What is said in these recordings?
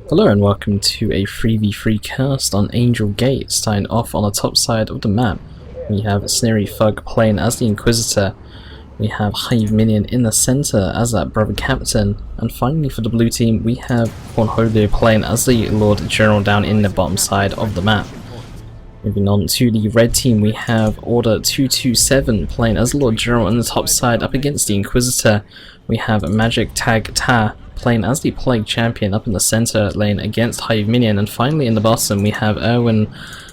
Hello and welcome to a 3v3 cast on Angel Gate. Starting off on the top side of the map, we have Sneery Thug playing as the Inquisitor, we have Hiveminion in the center as that brother captain, and finally for the blue team we have Cornholio playing as the Lord General down in the bottom side of the map. Moving on to the red team, we have Order 227 playing as Lord General on the top side up against the Inquisitor. We have magictag-tah playing as the Plague Champion up in the center lane against Hiveminion, and finally in the bottom we have Ehrenwerter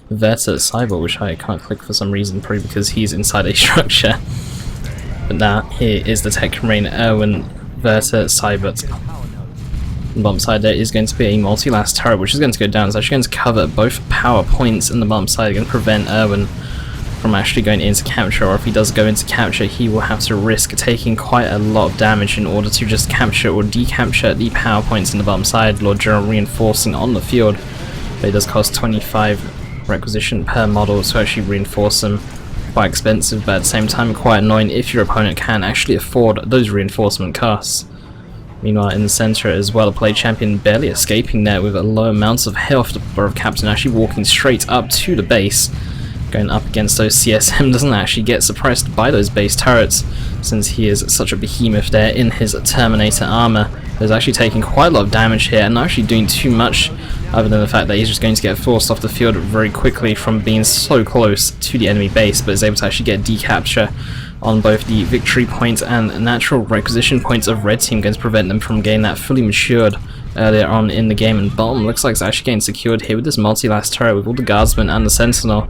Cybot, which I can't click for some reason, probably because he's inside a structure. But now here is the Techmarine Ehrenwerter Cybot. On the bottom side there is going to be a multi-last turret which is going to go down. It's actually going to cover both power points in the bottom side, going to prevent Erwin from actually going into capture, or if he does go into capture he will have to risk taking quite a lot of damage in order to just capture or decapture the power points in the bottom side. Lord General reinforcing on the field, but it does cost 25 requisition per model to actually reinforce them. Quite expensive, but at the same time quite annoying if your opponent can actually afford those reinforcement costs. Meanwhile in the center as well, the Plague Champion barely escaping there with a low amounts of health. The brother captain actually walking straight up to the base, going up against those CSM, doesn't actually get suppressed by those base turrets since he is such a behemoth there in his Terminator armor. He's actually taking quite a lot of damage here and not actually doing too much other than the fact that he's just going to get forced off the field very quickly from being so close to the enemy base, but is able to actually get decapture on both the victory points and natural requisition points of red team, going to prevent them from getting that fully matured earlier on in the game. And bottom looks like it's actually getting secured here with this multi-last turret with all the guardsmen and the sentinel.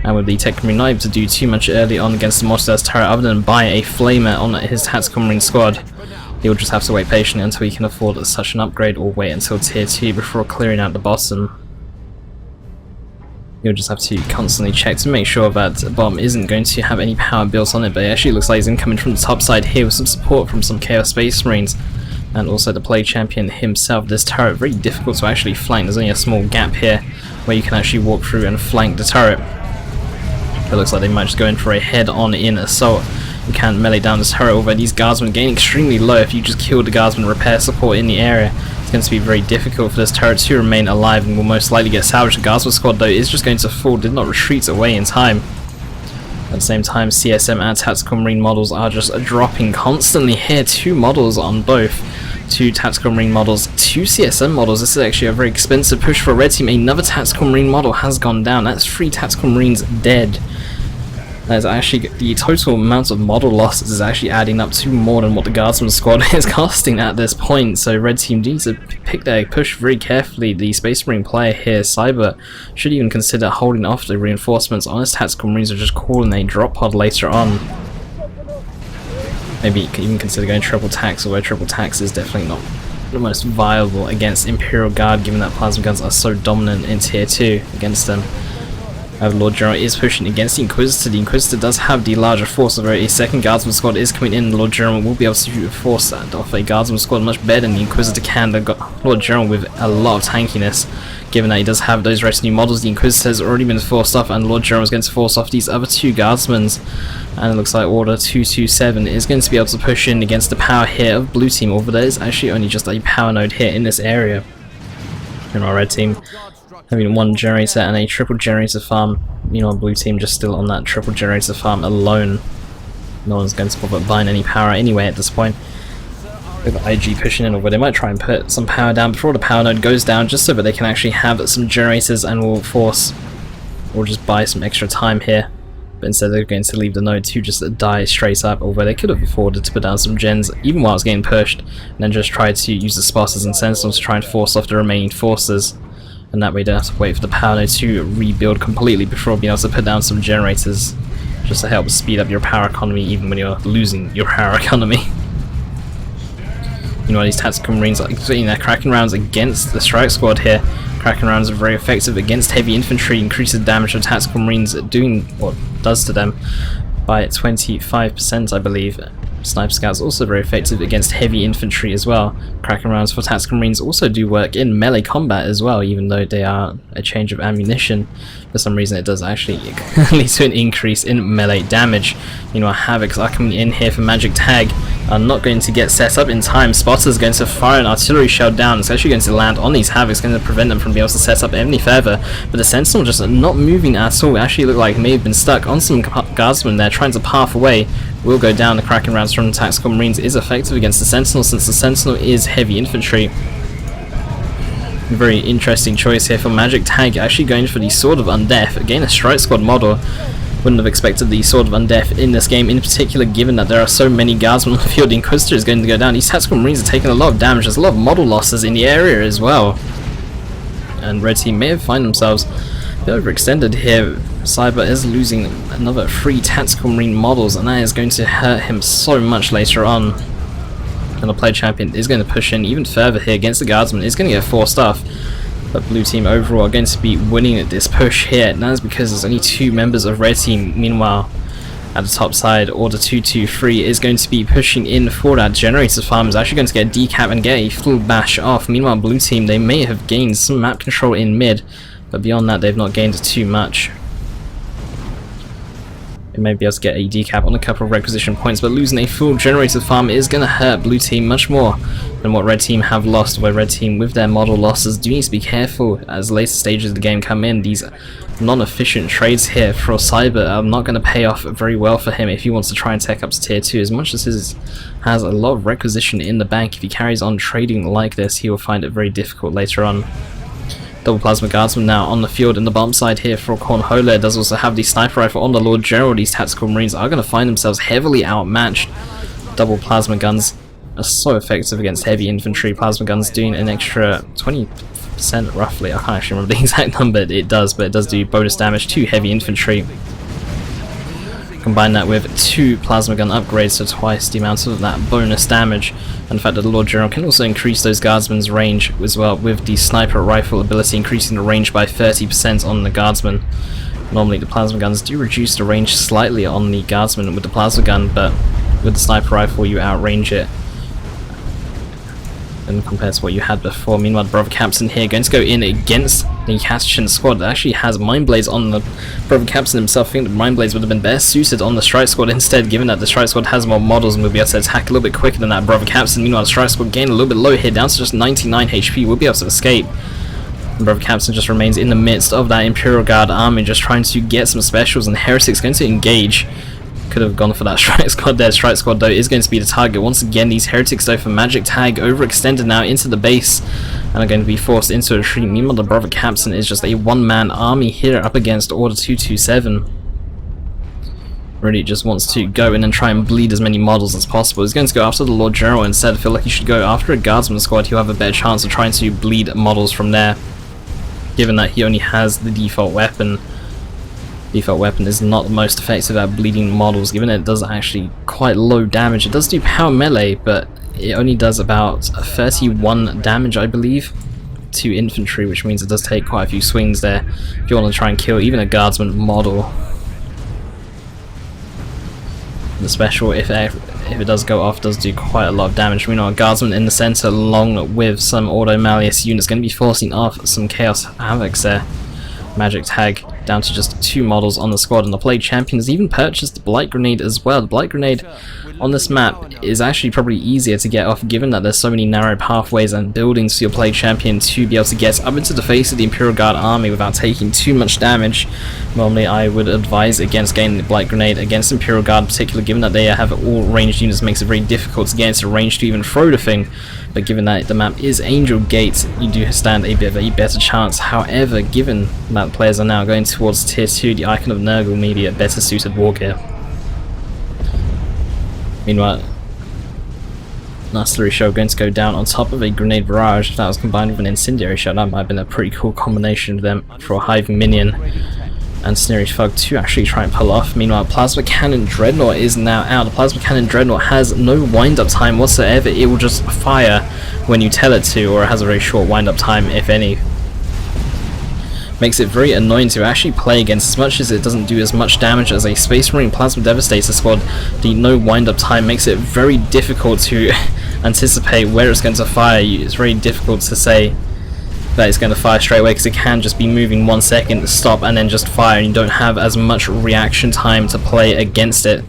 And with the Techmarine not able to do too much early on against the multi-last turret other than buy a flamer on his tactical marine squad, he'll just have to wait patiently until he can afford such an upgrade, or wait until tier 2 before clearing out the bottom. You'll just have to constantly check to make sure that the bomb isn't going to have any power built on it, but it actually looks like he's incoming from the top side here with some support from some Chaos Space Marines and also the Plague Champion himself. This turret very difficult to actually flank. There's only a small gap here where you can actually walk through and flank the turret. It looks like they might just go in for a head-on in assault. You can't melee down this turret, although these guardsmen getting extremely low. If you just kill the guardsman repair support in the area, it's going to be very difficult for this turret to remain alive and will most likely get salvaged. The guardsman squad though is just going to fall, did not retreat away in time. At the same time, CSM and tactical marine models are just dropping constantly here. 2 models on both. 2 tactical marine models, 2 CSM models. This is actually a very expensive push for a red team. Another tactical marine model has gone down. That's 3 tactical marines dead. That's actually the total amount of model losses is actually adding up to more than what the guardsman squad is costing at this point. So red team needs to pick their push very carefully. The Space Marine player here, Cybot, should even consider holding off the reinforcements on his tactical marines, or just calling a drop pod later on. Maybe you could even consider going triple tax, although triple tax is definitely not the most viable against Imperial Guard, given that plasma guns are so dominant in tier 2 against them. Lord General is pushing against the Inquisitor. The Inquisitor does have the larger force, although a second guardsman squad is coming in. Lord General will be able to force that off a guardsman squad much better than the Inquisitor can. They've got Lord General with a lot of tankiness, given that he does have those retinue models. The Inquisitor has already been forced off, and Lord General is going to force off these other 2 guardsmen. And it looks like Order 227 is going to be able to push in against the power here of blue team, although there is actually only just a power node here in this area. In our red team having 1 generator and a triple generator farm. Blue team just still on that triple generator farm alone. No one's going to bother buying any power anyway at this point. With IG pushing in, or they might try and put some power down before the power node goes down, just so that they can actually have some generators and will force, or just buy some extra time here. But instead they're going to leave the node to just die straight up, although they could have afforded to put down some gens even while it's getting pushed, and then just try to use the spotters and sentinels to try and force off the remaining forces. And that way you don't have to wait for the power node to rebuild completely before being able to put down some generators, just to help speed up your power economy even when you're losing your power economy. These tactical marines are getting their Kraken rounds against the strike squad here. Kraken rounds are very effective against heavy infantry, increases damage of tactical marines doing what it does to them by 25%, I believe. Sniper scouts also very effective against heavy infantry as well. Kraken rounds for tactical marines also do work in melee combat as well, even though they are a change of ammunition. For some reason it does actually lead to an increase in melee damage. Havocs are coming in here for magic tag. are not going to get set up in time. Spotter's going to fire an artillery shell down. It's actually going to land on these Havocs, going to prevent them from being able to set up any further. But the Sentinel just not moving at all. It actually looked like it may have been stuck on some guardsmen there, trying to path away. Will go down. The Kraken rounds from the Tactical Marines is effective against the Sentinel, since the Sentinel is heavy infantry. Very interesting choice here for Magic Tag, actually going for the Sword of Undeath. Again, a Strike Squad model. Wouldn't have expected the Sword of Undeath in this game, in particular given that there are so many guardsmen on the field. The Inquisitor is going to go down. These Tactical Marines are taking a lot of damage. There's a lot of model losses in the area as well. And Red Team may have found themselves a bit overextended here. Cybot is losing another 3 Tactical Marine models, and that is going to hurt him so much later on. And the Play Champion is going to push in even further here against the Guardsman. Is going to get forced off. But Blue Team overall are going to be winning this push here, and that is because there's only 2 members of Red Team. Meanwhile, at the top side, Order 223 is going to be pushing in for that Generator Farm. Is actually going to get a decap and get a full bash off. Meanwhile, Blue Team, they may have gained some map control in mid, but beyond that they've not gained too much. They may be able to get a decap on a couple of requisition points, but losing a full Generator Farm is going to hurt Blue Team much more than what Red Team have lost, where Red Team with their model losses do need to be careful as later stages of the game come in. These non-efficient trades here for Cybot are not going to pay off very well for him if he wants to try and tech up to tier 2. As much as he has a lot of requisition in the bank, if he carries on trading like this, he will find it very difficult later on. Double Plasma Guardsman now on the field in the bomb side here for Cornholio. Does also have the Sniper Rifle on the Lord General. These Tactical Marines are going to find themselves heavily outmatched. Double Plasma Guns are so effective against heavy infantry. Plasma Guns doing an extra 20% roughly. I can't actually remember the exact number it does, but it does do bonus damage to heavy infantry. Combine that with 2 Plasma Gun upgrades, so twice the amount of that bonus damage. And the fact that the Lord General can also increase those Guardsmen's range as well, with the Sniper Rifle ability increasing the range by 30% on the Guardsmen. Normally the Plasma Guns do reduce the range slightly on the Guardsmen with the Plasma Gun, but with the Sniper Rifle you outrange it and compared to what you had before. Meanwhile, the Brother Captain here going to go in against the Catachin squad that actually has Mind Blades on the Brother Captain himself. I think the Mind Blades would have been better suited on the Strike Squad instead, given that the Strike Squad has more models and will be able to attack a little bit quicker than that Brother Captain. Meanwhile, the Strike Squad gained a little bit low here, down to just 99 HP, will be able to escape. And Brother Captain just remains in the midst of that Imperial Guard army, just trying to get some specials, and Heretics going to engage. Could have gone for that Strike Squad there. Strike Squad though is going to be the target once again. These Heretics though for Magic Tag overextended now into the base and are going to be forced into a retreat. Meanwhile, the Brother Captain is just a one-man army here up against Order 227. Really just wants to go in and try and bleed as many models as possible. He's going to go after the Lord General instead. I feel like he should go after a Guardsman squad. He'll have a better chance of trying to bleed models from there, given that he only has the default weapon. Default weapon is not the most effective at bleeding models, given it does actually quite low damage. It does do power melee, but it only does about 31 damage, I believe, to infantry, which means it does take quite a few swings there if you want to try and kill even a Guardsman model. The special, if it does go off, does do quite a lot of damage. We know a Guardsman in the center, along with some Ordo Malleus units, going to be forcing off some Chaos Havocs there. Magic Tag down to just 2 models on the squad, and the Play Champion has even purchased the Blight Grenade as well. The Blight Grenade on this map is actually probably easier to get off, given that there's so many narrow pathways and buildings for your Play Champion to be able to get up into the face of the Imperial Guard army without taking too much damage. Normally I would advise against getting the Blight Grenade against Imperial Guard in particular, given that they have all ranged units. Makes it very difficult to get into range to even throw the thing. But given that the map is Angel Gate, you do stand a bit of a better chance. However, given that players are now going towards tier 2, the Icon of Nurgle may be a better suited war gear. Meanwhile, Artillery Shell going to go down on top of a Grenade Barrage. If that was combined with an Incendiary Shell, that might have been a pretty cool combination of them for a Hiveminion and Sneery Thug to actually try and pull off. Meanwhile, Plasma Cannon Dreadnought is now out. The Plasma Cannon Dreadnought has no wind-up time whatsoever. It will just fire when you tell it to, or it has a very short wind-up time, if any. Makes it very annoying to actually play against. As much as it doesn't do as much damage as a Space Marine Plasma Devastator squad, the no wind-up time makes it very difficult to anticipate where it's going to fire. It's very difficult to say that it's going to fire straight away, because it can just be moving 1 second, stop, and then just fire, and you don't have as much reaction time to play against it.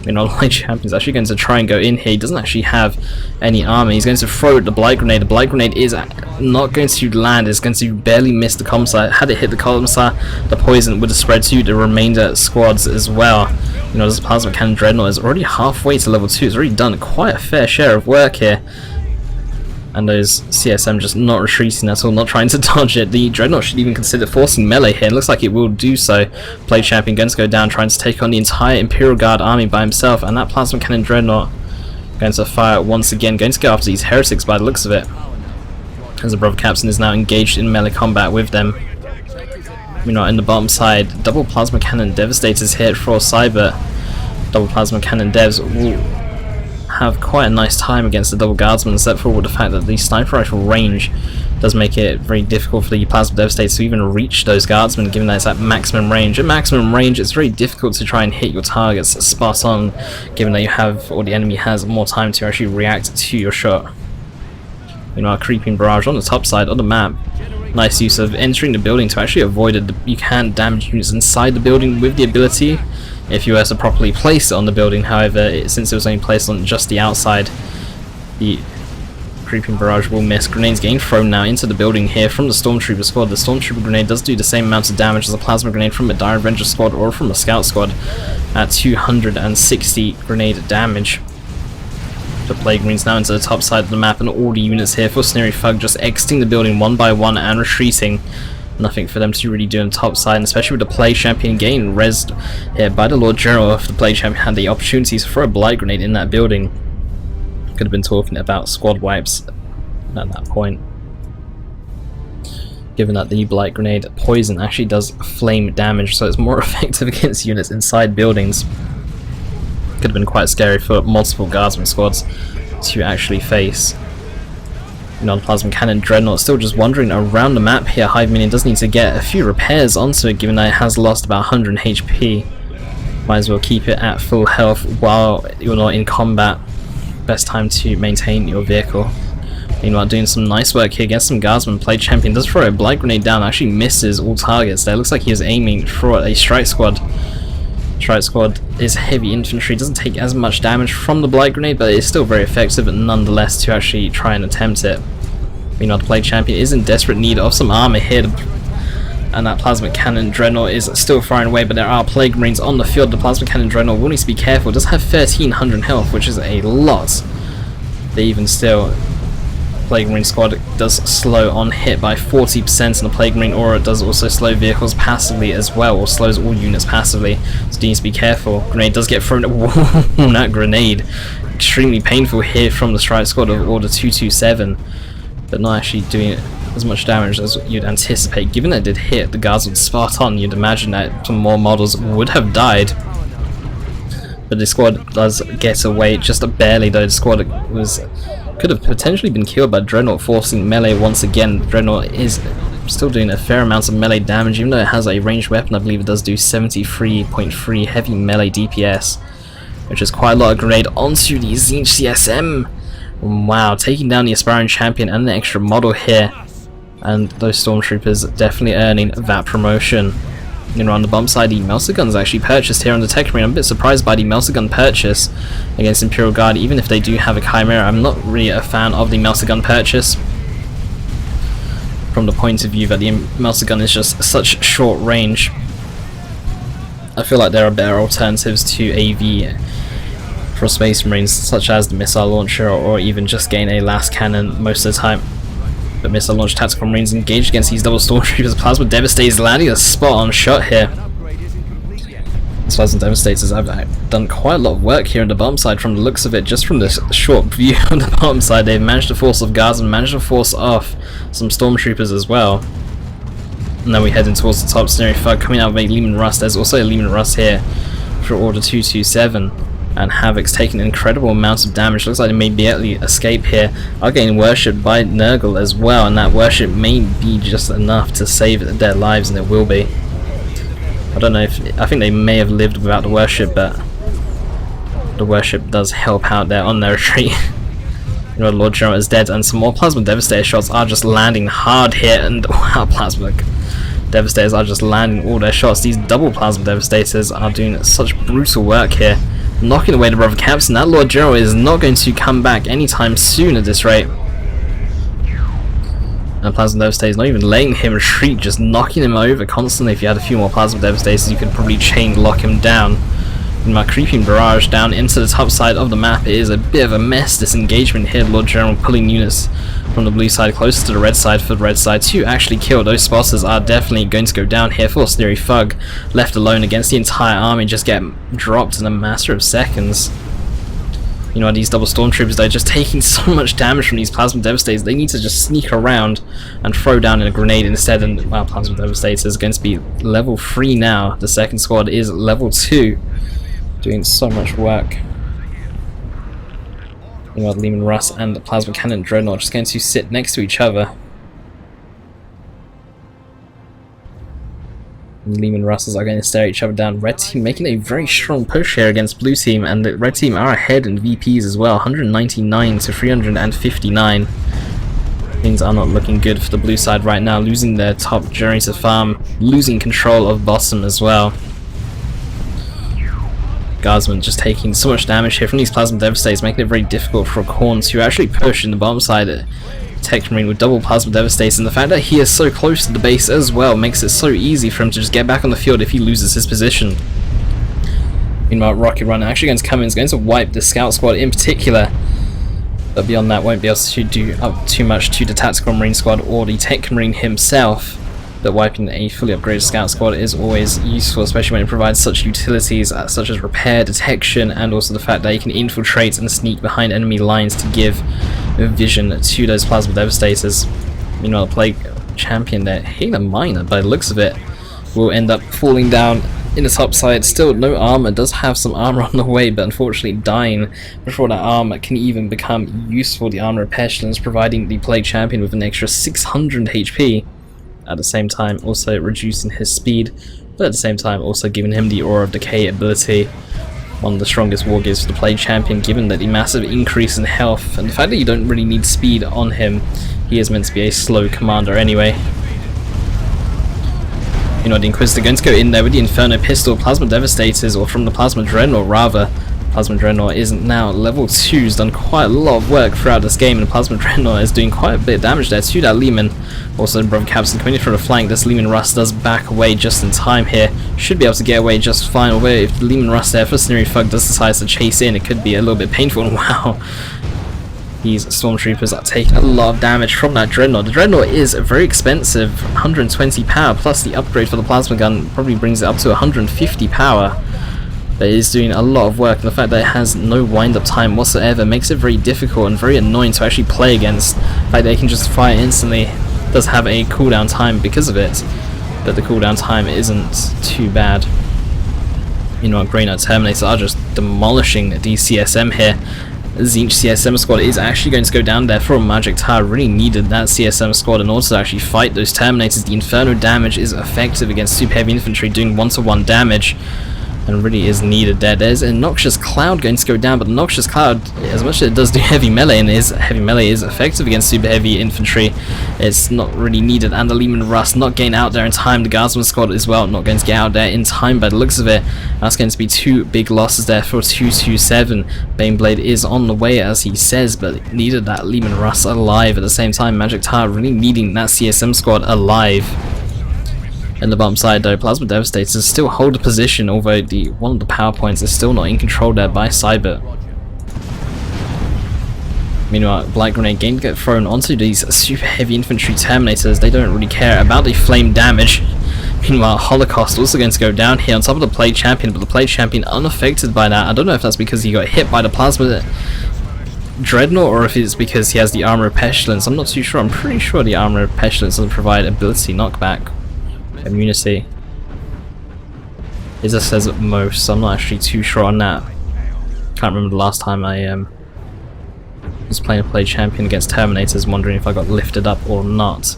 You know, Light Champion's actually going to try and go in here. He doesn't actually have any armor. He's going to throw the Blight Grenade. The Blight Grenade is not going to land. It's going to barely miss the Commissar. Had it hit the Commissar, the poison would have spread to the remainder squads as well. You know, this Plasma Cannon Dreadnought is already halfway to level 2. It's already done quite a fair share of work here. And those CSM just not retreating at all, not trying to dodge it. The Dreadnought should even consider forcing melee here. It looks like it will do so. Blade Champion going to go down, trying to take on the entire Imperial Guard army by himself. And that Plasma Cannon Dreadnought going to fire once again, going to go after these heretics by the looks of it. As the Brother Captain is now engaged in melee combat with them. Meanwhile, in the bottom side, double Plasma Cannon Devastators here for Cybot. Double Plasma Cannon Devs will have quite a nice time against the double guardsmen, except for the fact that the sniper rifle range does make it very difficult for the Plasma Devastators to even reach those guardsmen, given that it's at maximum range. At maximum range, it's very difficult to try and hit your targets spot on, given that you have, or the enemy has, more time to actually react to your shot. Meanwhile, Creeping Barrage on the top side of the map. Nice use of entering the building to actually avoid it. You can damage units inside the building with the ability, if you were to properly place it on the building. However, since it was only placed on just the outside, the Creeping Barrage will miss. Grenades getting thrown now into the building here from the Stormtrooper squad. The Stormtrooper grenade does do the same amount of damage as a plasma grenade from a Dire Avenger squad or from a Scout squad at 260 grenade damage. The Plague Marines now into the top side of the map, and all the units here for Sneery Thug just exiting the building one by one and retreating. Nothing for them to really do on the top side, and especially with the Plague Champion getting rezzed here by the Lord General. If the Plague Champion had the opportunities to throw a Blight Grenade in that building, could have been talking about squad wipes at that point. Given that the Blight Grenade poison actually does flame damage, so it's more effective against units inside buildings. Could have been quite scary for multiple guardsman squads to actually face. Non-Plasma Cannon Dreadnought still just wandering around the map here. Hiveminion does need to get a few repairs onto it, given that it has lost about 100 HP. Might as well keep it at full health while you're not in combat. Best time to maintain your vehicle. Meanwhile, doing some nice work here against some guardsmen. Plague Champion does throw a Blight Grenade down, actually misses all targets there. Looks like he was aiming for a Strike Squad. Strike Squad is heavy infantry, doesn't take as much damage from the Blight Grenade, but it's still very effective nonetheless to actually try and attempt it. Meanwhile, the Plague Champion is in desperate need of some armor here, and that Plasma Cannon Dreadnought is still firing away, but there are Plague Marines on the field. The Plasma Cannon Dreadnought will need to be careful. It does have 1300 health, which is a lot, but even still, Plague Marine squad does slow on hit by 40%, and the Plague Marine aura does also slow vehicles passively as well, or slows all units passively, so you need to be careful. Grenade does get thrown. Whoa, that grenade! Extremely painful here from the Strike Squad of Order 227, but not actually doing as much damage as you'd anticipate. Given that it did hit the guards spot on, you'd imagine that some more models would have died. But the squad does get away just barely, though. The squad could have potentially been killed by Dreadnought forcing melee once again. Dreadnought is still doing a fair amount of melee damage, even though it has a ranged weapon. I believe it does do 73.3 heavy melee DPS, which is quite a lot of grenade onto the Zinch CSM. Wow, taking down the Aspiring Champion and the extra model here, and those Stormtroopers definitely earning that promotion. And on the bump side, the Melter Gun's actually purchased here on the Techmarine. I'm a bit surprised by the Melter Gun purchase against Imperial Guard, even if they do have a Chimera. I'm not really a fan of the Melter Gun purchase, from the point of view that the Melter Gun is just such short range. I feel like there are better alternatives to AV for Space Marines, such as the missile launcher, or even just gain a last cannon most of the time. But missile launch tactical marines engaged against these double Stormtroopers. Plasma Devastators landing a spot on shot here. These Plasma Devastators have done quite a lot of work here on the bottom side from the looks of it. Just from this short view on the bottom side, they've managed to force off guards and managed to force off some Stormtroopers as well. And then we head in towards the top. Sneery Thug coming out of a Lehman Rust. There's also a Lehman Rust here for Order 227. And Havoc's taking an incredible amount of damage. Looks like they may barely escape here. Are getting worshipped by Nurgle as well, and that worship may be just enough to save their lives, and it will be. I don't know if I think they may have lived without the worship, but the worship does help out there on their retreat. You know, Lord General is dead, and some more Plasma Devastator shots are just landing hard here, and wow, Plasma Devastators are just landing all their shots. These double Plasma Devastators are doing such brutal work here. knocking away the brother captain. That Lord General is not going to come back anytime soon at this rate. And Plasma Devastator is not even letting him retreat, just knocking him over constantly. If you had a few more Plasma Devastators, you could probably chain lock him down. And my creeping barrage down into the top side of the map. It is a bit of a mess, this engagement here. Lord General pulling units from the blue side closer to the red side for the red side to actually kill. Those spotters are definitely going to go down here for Sneery Thug, left alone against the entire army, just get dropped in a matter of seconds. You know, these double stormtroopers, they're just taking so much damage from these Plasma Devastators. They need to just sneak around and throw down a grenade instead. And wow, Plasma Devastator is going to be level 3 now. The second squad is level 2, doing so much work. You know, Lehman Russ and the Plasma Cannon Dreadnought just going to sit next to each other. Lehman Russes are going to stare at each other down. Red team making a very strong push here against blue team, and the red team are ahead in VPs as well, 199 to 359. Things are not looking good for the blue side right now, losing their top generator farm, losing control of bottom as well. Guardsmen just taking so much damage here from these Plasma Devastators, making it very difficult for Corn to actually push in the bottom side. Techmarine with double Plasma Devastators, and the fact that he is so close to the base as well makes it so easy for him to just get back on the field if he loses his position. Meanwhile, Rocket Runner actually going to come in, is going to wipe the scout squad in particular, but beyond that won't be able to do up too much to the tactical marine squad or the Techmarine himself. But wiping a fully upgraded scout squad is always useful, especially when it provides such utilities such as repair, detection, and also the fact that you can infiltrate and sneak behind enemy lines to give vision to those Plasma Devastators. Meanwhile, the Plague Champion there, hitting a miner by the looks of it, will end up falling down in the top side. Still no armor, does have some armor on the way, but unfortunately dying before that armor can even become useful. The armor of pestilence providing the Plague Champion with an extra 600 HP. At the same time also reducing his speed, but at the same time also giving him the Aura of Decay ability, one of the strongest war gears for the Plague Champion, given that the massive increase in health and the fact that you don't really need speed on him. He is meant to be a slow commander anyway. You know, the Inquisitor going to go in there with the Inferno Pistol, Plasma Devastators, or from the Plasma Dreadnought rather. Plasma Dreadnought is now level 2, has done quite a lot of work throughout this game, and Plasma Dreadnought is doing quite a bit of damage there to that Lehman. Also, Brother Captain coming in from the flank. This Lehman Russ does back away just in time here. Should be able to get away just fine. Although if the Lehman Russ there for Sneery Thug does decide to chase in, it could be a little bit painful. And wow, these Stormtroopers are taking a lot of damage from that Dreadnought. The Dreadnought is very expensive, 120 power, plus the upgrade for the Plasma Gun probably brings it up to 150 power. But it is doing a lot of work, and the fact that it has no wind-up time whatsoever makes it very difficult and very annoying to actually play against. The fact they can just fire instantly does have a cooldown time because of it, but the cooldown time isn't too bad. You know what, Grey Knight Terminators are just demolishing the CSM here. The Zinch CSM squad is actually going to go down there for a magictag-tah. Really needed that CSM squad in order to actually fight those Terminators. The Inferno damage is effective against super heavy infantry, doing 1-to-1 damage, and really is needed there. There's a Noxious Cloud going to go down, but the Noxious Cloud, as much as it does do heavy melee, and heavy melee is effective against super heavy infantry, it's not really needed. And the Lehman Russ not getting out there in time. The Guardsman squad as well not going to get out there in time by the looks of it. That's going to be 2 big losses there for 227. Baneblade is on the way as he says, but needed that Lehman Russ alive. At the same time, magictag-tah really needing that CSM squad alive. In the bottom side though, Plasma Devastators still hold a position, although one of the power points is still not in control there by Cybot. Meanwhile, Blight Grenade going to get thrown onto these super heavy infantry Terminators. They don't really care about the flame damage. Meanwhile, Holocaust also going to go down here on top of the Plague Champion, but the Plague Champion unaffected by that. I don't know if that's because he got hit by the Plasma Dreadnought or if it's because he has the Armor of Pestilence. I'm not too sure. I'm pretty sure the Armor of Pestilence doesn't provide ability knockback. Immunity. It just says most, so I'm not actually too sure on that. Can't remember the last time I was playing a Plague Champion against Terminators, wondering if I got lifted up or not.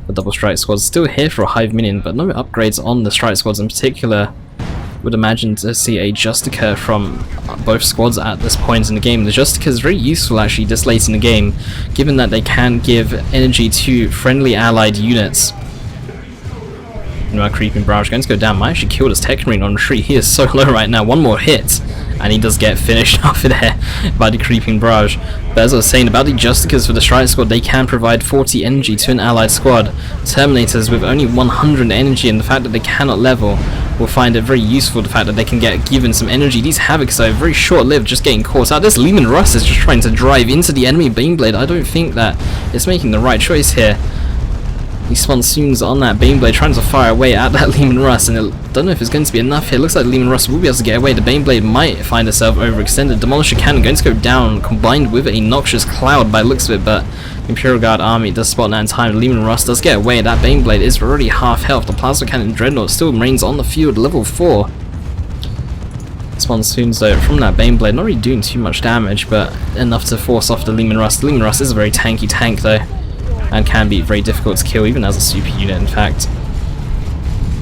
The double strike squad's still here for a Hiveminion, but no upgrades on the strike squads in particular. Would imagine to see a Justica from both squads at this point in the game. The Justica is very useful actually this late in the game, given that they can give energy to friendly allied units. Our creeping barrage going to go down. Might actually kill this Techmarine on retreat. He is so low right now. One more hit and he does get finished off there by the creeping barrage. But as I was saying about the Justicas for the Strike Squad, they can provide 40 energy to an allied squad. Terminators with only 100 energy, and the fact that they cannot level will find it very useful, the fact that they can get given some energy. These Havocs are very short-lived, just getting caught out. This Lehman Russ is just trying to drive into the enemy Baneblade. I don't think that it's making the right choice here. These Sponsoons on that Baneblade trying to fire away at that Lehman Russ, and I don't know if it's going to be enough here. Looks like Lehman Russ will be able to get away. The Baneblade might find itself overextended. Demolisher Cannon going to go down, combined with a Noxious Cloud by the looks of it, but Imperial Guard army does spot that in time. Lehman Russ does get away. That Baneblade is already half health. The Plasma Cannon Dreadnought still remains on the field, level 4. Sponsoons though from that Baneblade not really doing too much damage, but enough to force off the Lehman Russ. The Lehman Russ is a very tanky tank though, and can be very difficult to kill, even as a super unit in fact.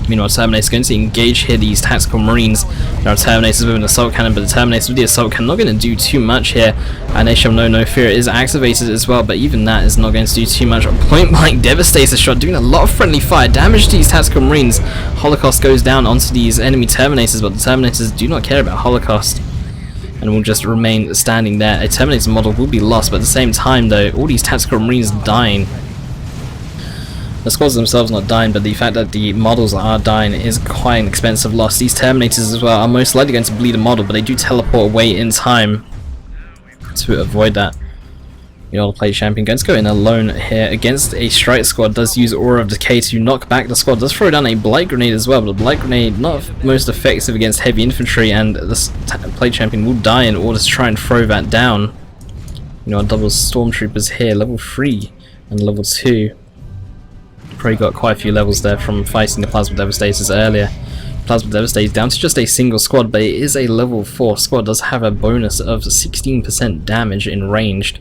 Meanwhile, Terminator is going to engage here these tactical marines. There are Terminators with an assault cannon, but the Terminators with the assault cannon not going to do too much here. And they shall know no fear is activated as well, but even that is not going to do too much. A point blank Devastator shot doing a lot of friendly fire damage to these tactical marines. Holocaust goes down onto these enemy Terminators, but the Terminators do not care about Holocaust and will just remain standing there. A Terminator model will be lost, but at the same time though, all these tactical marines dying. The squads themselves not dying, but the fact that the models are dying is quite an expensive loss. These Terminators as well are most likely going to bleed a model, but they do teleport away in time to avoid that. The Ordo play champion going to go in alone here against a strike squad. Does use Aura of Decay to knock back the squad. Does throw down a Blight Grenade as well, but the Blight Grenade not most effective against heavy infantry, and this play champion will die in order to try and throw that down. You know, double Stormtroopers here, level 3 and level 2. Probably got quite a few levels there from fighting the Plasma Devastators earlier. Plasma Devastators down to just a single squad, but it is a level 4 squad. Does have a bonus of 16% damage in ranged,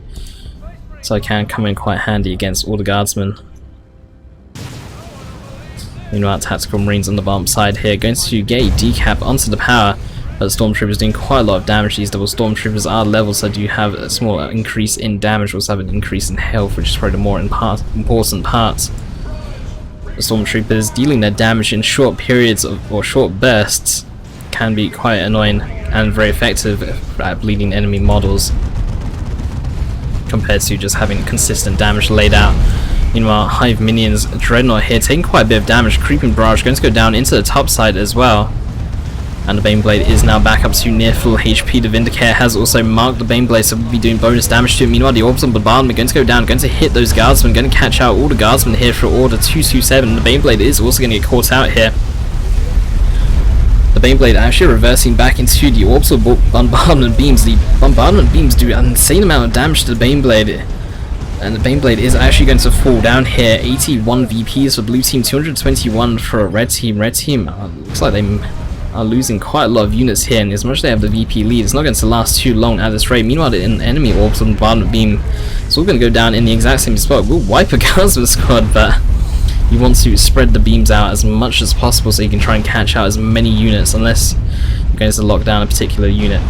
so it can come in quite handy against all the guardsmen. Meanwhile, tactical marines on the bottom side here going to get a decap onto the power, but Stormtroopers doing quite a lot of damage. These double Stormtroopers are leveled, so do have a small increase in damage, also have an increase in health, which is probably the more important part. The Stormtroopers dealing their damage in short periods or short bursts can be quite annoying and very effective at bleeding enemy models, compared to just having consistent damage laid out. Meanwhile, Hiveminions Dreadnought here taking quite a bit of damage. Creeping Barrage going to go down into the top side as well. And the Baneblade is now back up to near full HP. The Vindicator has also marked the Baneblade, so we'll be doing bonus damage to it. Meanwhile, the Orbital Bombardment going to go down, going to hit those guardsmen, going to catch out all the guardsmen here for Order 227. The Baneblade is also going to get caught out here. The Baneblade actually reversing back into the Orbital Bombardment Beams. The Bombardment Beams do an insane amount of damage to the Baneblade, and the Baneblade is actually going to fall down here. 81 VPs for blue team, 221 for red team. Red team looks like they are losing quite a lot of units here, and as much as they have the VP lead, it's not going to last too long at this rate. Meanwhile, the enemy Orbital Bombardment Beam is all going to go down in the exact same spot. We'll wipe a Guardsman squad, but you want to spread the beams out as much as possible so you can try and catch out as many units, unless you're going to lock down a particular unit.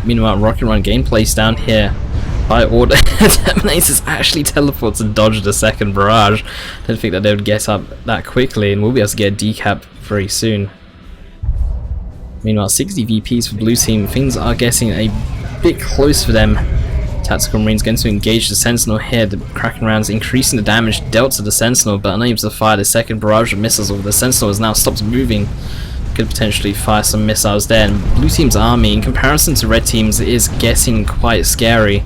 Meanwhile, Rocket Run gameplays down here by Order. Terminators actually teleport to dodge the second barrage. Didn't think that they would get up that quickly, and we'll be able to get a decap very soon. Meanwhile, 60 VPs for blue team. Things are getting a bit close for them. Tactical Marines going to engage the Sentinel here. The Kraken rounds increasing the damage dealt to the Sentinel, but unable to fire the second barrage of missiles over the Sentinel has now stopped moving. Could potentially fire some missiles there. And blue team's army, in comparison to red team's, is getting quite scary.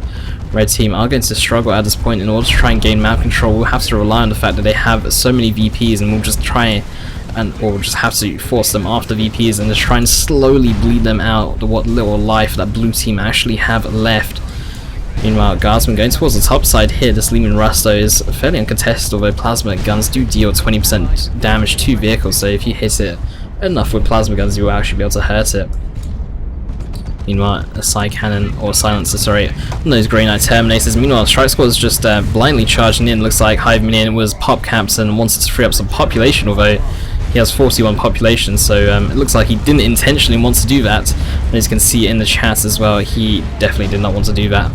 Red team are going to struggle at this point. In order to try and gain map control, we'll have to rely on the fact that they have so many VPs, and we'll just try or just have to force them off the VPs and just try and slowly bleed them out to what little life that blue team actually have left. Meanwhile, Guardsmen going towards the top side here. This Lehman Russ though is fairly uncontested, although plasma guns do deal 20% damage to vehicles, so if you hit it enough with plasma guns, you will actually be able to hurt it. Meanwhile, a Psy Cannon, or Silencer, sorry, on those Grey Knight Terminators. Meanwhile, Strike Squad is just blindly charging in. Looks like Hiveminion was pop caps and wanted to free up some population, although he has 41 population, so it looks like he didn't intentionally want to do that. And as you can see in the chat as well, he definitely did not want to do that.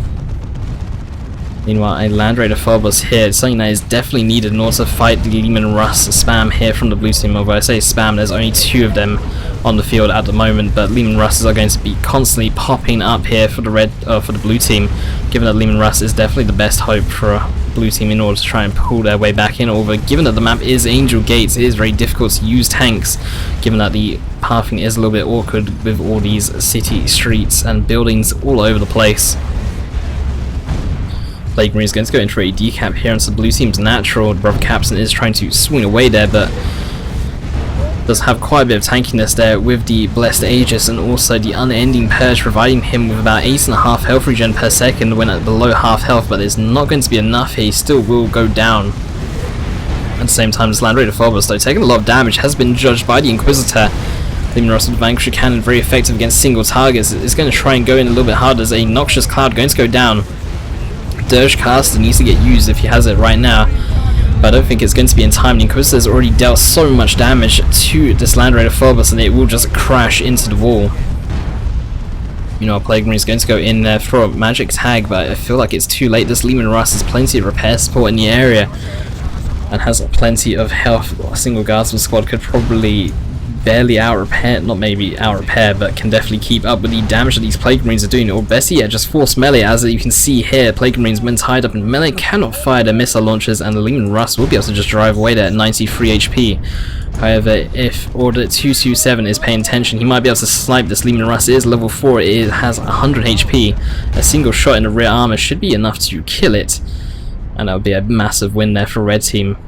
Meanwhile, a Land Raider Phobos here, it's something that is definitely needed in order to fight the Leman Russ spam here from the blue team. Although I say spam, there's only 2 of them on the field at the moment, but Leman Russes are going to be constantly popping up here for the blue team, given that Leman Russ is definitely the best hope for a blue team in order to try and pull their way back in. Although given that the map is Angel Gates, it is very difficult to use tanks, given that the pathing is a little bit awkward with all these city streets and buildings all over the place. Plague Marine is going to go in for a decap here into the blue team's natural. Brother Captain is trying to swing away there, but does have quite a bit of tankiness there with the Blessed Aegis and also the Unending Purge, providing him with about 8.5 health regen per second when at below half health, but it's not going to be enough here. He still will go down. At the same time, this Land Raider Phobos, though, taking a lot of damage, has been judged by the Inquisitor. Leman Russ with Vanquisher Cannon, very effective against single targets. It's going to try and go in a little bit harder. There's a Noxious Cloud going to go down. Dirge Caster needs to get used if he has it right now, but I don't think it's going to be in time. The Inquisitor has already dealt so much damage to this Land Raider Phobos and it will just crash into the wall. You know, Plague Marine is going to go in there for a magic tag, but I feel like it's too late. This Leman Russ has plenty of repair support in the area and has plenty of health. A single Guardsman squad could probably barely out-repair, not maybe out-repair, but can definitely keep up with the damage that these Plague Marines are doing, or best yet, just force melee. As you can see here, Plague Marines when tied up in melee cannot fire their missile launchers, and the Leman Russ will be able to just drive away there at 93 HP. However, if Ordre 227 is paying attention, he might be able to snipe this. Leman Russ is level 4, it has 100 HP. A single shot in the rear armor should be enough to kill it, and that would be a massive win there for Red Team.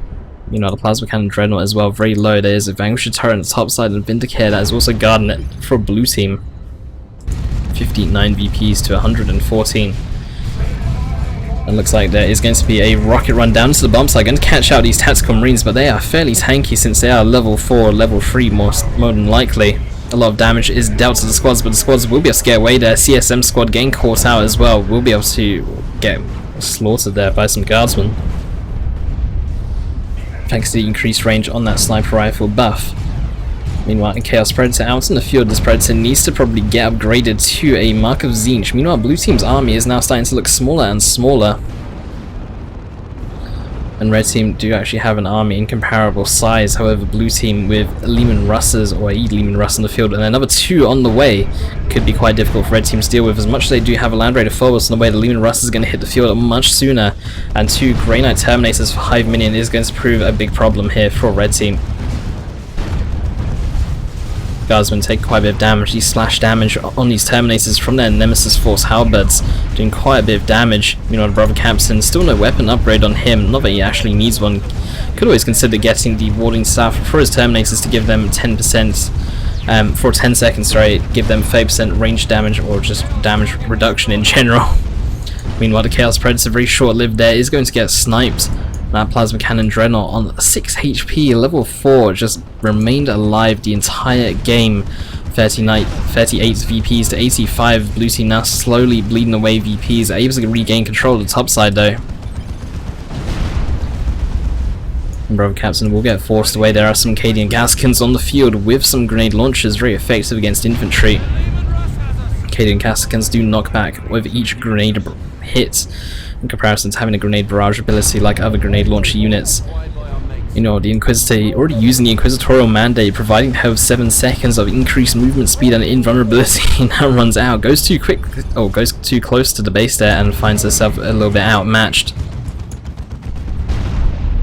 You know, the Plasma Cannon Dreadnought as well, very low. There is a Vanquisher turret on the top side and Vindicator that is also guarding it for Blue Team. 59 VPs to 114. It looks like there is going to be a rocket run down to the bomb site, going to catch out these Tactical Marines, but they are fairly tanky since they are level 4, level 3 more than likely. A lot of damage is dealt to the squads, but the squads will be able to get away there. CSM squad getting caught out as well, will be able to get slaughtered there by some Guardsmen, thanks to the increased range on that sniper rifle buff. Meanwhile, Chaos Predator out in the field. This Predator needs to probably get upgraded to a Mark of Tzeentch. Meanwhile, Blue Team's army is now starting to look smaller and smaller, and Red Team do actually have an army in comparable size. However, Blue Team with Leman Russes, or a Leman Russ in the field, and another 2 on the way, could be quite difficult for Red Team to deal with. As much as they do have a Land Raider Phobos on the way, the Leman Russ is going to hit the field much sooner, and 2 Grey Knight Terminators for Hiveminion is going to prove a big problem here for Red Team. Guardsmen take quite a bit of damage. These slash damage on these Terminators from their Nemesis Force Halberds, doing quite a bit of damage. You know, the Brother Captain, still no weapon upgrade on him, not that he actually needs one. Could always consider getting the Warding Staff for his Terminators to give them 10%, for 10 seconds, sorry, give them 30% range damage, or just damage reduction in general. Meanwhile, the Chaos Predator, very short-lived there, is going to get sniped. That Plasma Cannon Dreadnought on 6 HP, level 4, just remained alive the entire game. 38 VPs to 85. Blue Team now slowly bleeding away VPs, able to regain control of the top side though. And Brother Captain will get forced away. There are some Cadian Gaskins on the field with some grenade launchers, very effective against infantry. Cadian Gaskins do knock back with each grenade hit, in comparison to having a grenade barrage ability like other grenade launcher units. You know, the Inquisitor already using the Inquisitorial Mandate, providing her with 7 seconds of increased movement speed and invulnerability, now runs out, goes too quick, or goes too close to the base there and finds herself a little bit outmatched.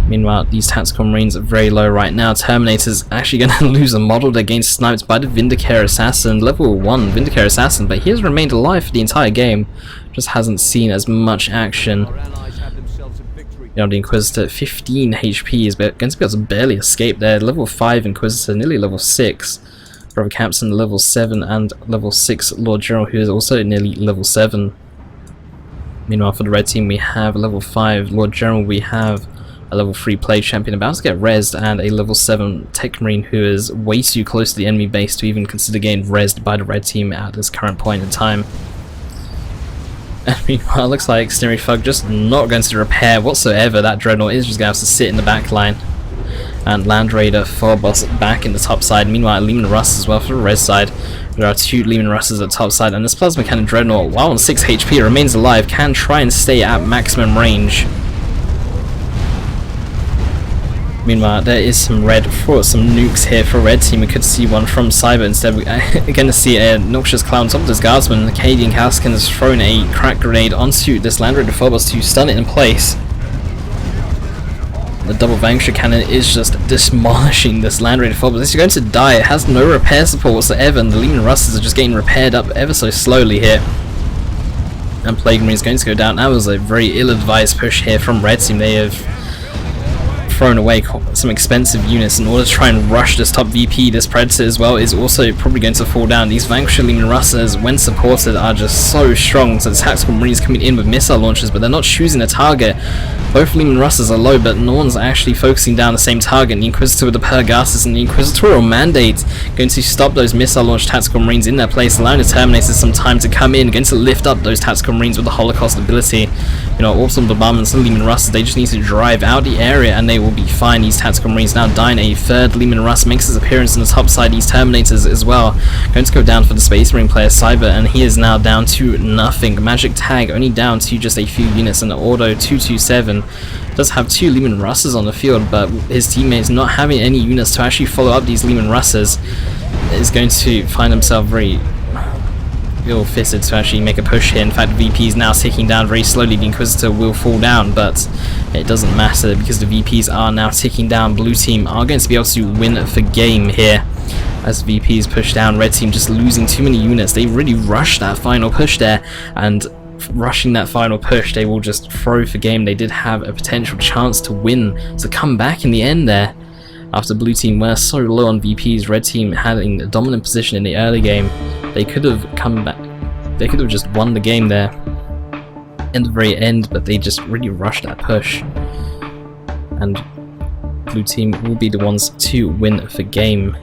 Meanwhile, these Tactical Marines are very low right now. Terminator's actually going to lose a model. They're getting sniped by the Vindicator Assassin, level 1 Vindicator Assassin, but he has remained alive for the entire game, just hasn't seen as much action. You know, the Inquisitor, 15 HP, is going to be able to barely escape there. Level 5 Inquisitor, nearly level 6. Brother Captain, level 7, and level 6 Lord General, who is also nearly level 7. Meanwhile, for the Red Team, we have level 5 Lord General, we have a level 3 Plague Champion about to get rezzed, and a level 7 Techmarine who is way too close to the enemy base to even consider getting rezzed by the Red Team at this current point in time. And meanwhile, it looks like Sneery Thug just not going to repair whatsoever. That Dreadnought is just going to have to sit in the back line. and Land Raider Phobos back in the top side. Meanwhile, Leman Russ as well for the red side. There are 2 Leman Russes at the top side, and this Plasma Cannon Dreadnought, while on 6 HP, remains alive, can try and stay at maximum range. Meanwhile, there is some red for some nukes here for red team. We could see one from Cybot. Instead, we're going to see a Noxious Cloud on top of this Guardsman. Acadian Caskin has thrown a crack grenade onto this Land Raider Phobos to stun it in place. The double Vanquisher Cannon is just demolishing this Land Raider Phobos. It's going to die. It has no repair support whatsoever, and the Leman Russes are just getting repaired up ever so slowly here. And Plague Marine is going to go down. That was a very ill-advised push here from red team. They have thrown away some expensive units in order to try and rush this top VP. This Predator as well is also probably going to fall down. These Vanquisher Leman Russes, when supported, are just so strong. So the Tactical Marines coming in with missile launchers, but they're not choosing a target. Both Leman Russes are low, but no one's actually focusing down the same target. And the Inquisitor with the Pergassus and the Inquisitorial Mandate going to stop those missile launched Tactical Marines in their place, allowing the Terminators some time to come in, going to lift up those Tactical Marines with the Holocaust ability. You know, awesome bombardments and Leman Russes, they just need to drive out the area and they will be fine. These Tactical Marines now dying. A third Leman Russ makes his appearance on the top side. These Terminators as well going to go down for the Space Marine player Cybot, and he is now down to nothing. Magic Tag only down to just a few units, and the Ordo 227 does have 2 Leman Russes on the field, but his teammates not having any units to actually follow up these Leman Russes is going to find himself very ill-fitted to actually make a push here. In fact, VP is now ticking down very slowly. The Inquisitor will fall down, but it doesn't matter because the VPs are now ticking down. Blue team are going to be able to win the game here as VPs push down. Red team just losing too many units. They really rushed that final push there, and rushing that final push, they will just throw for game. They did have a potential chance to win, to come back in the end there. After blue team were so low on VPs, red team having a dominant position in the early game, they could have come back. They could have just won the game there in the very end, but they just really rushed that push. And blue team will be the ones to win the game.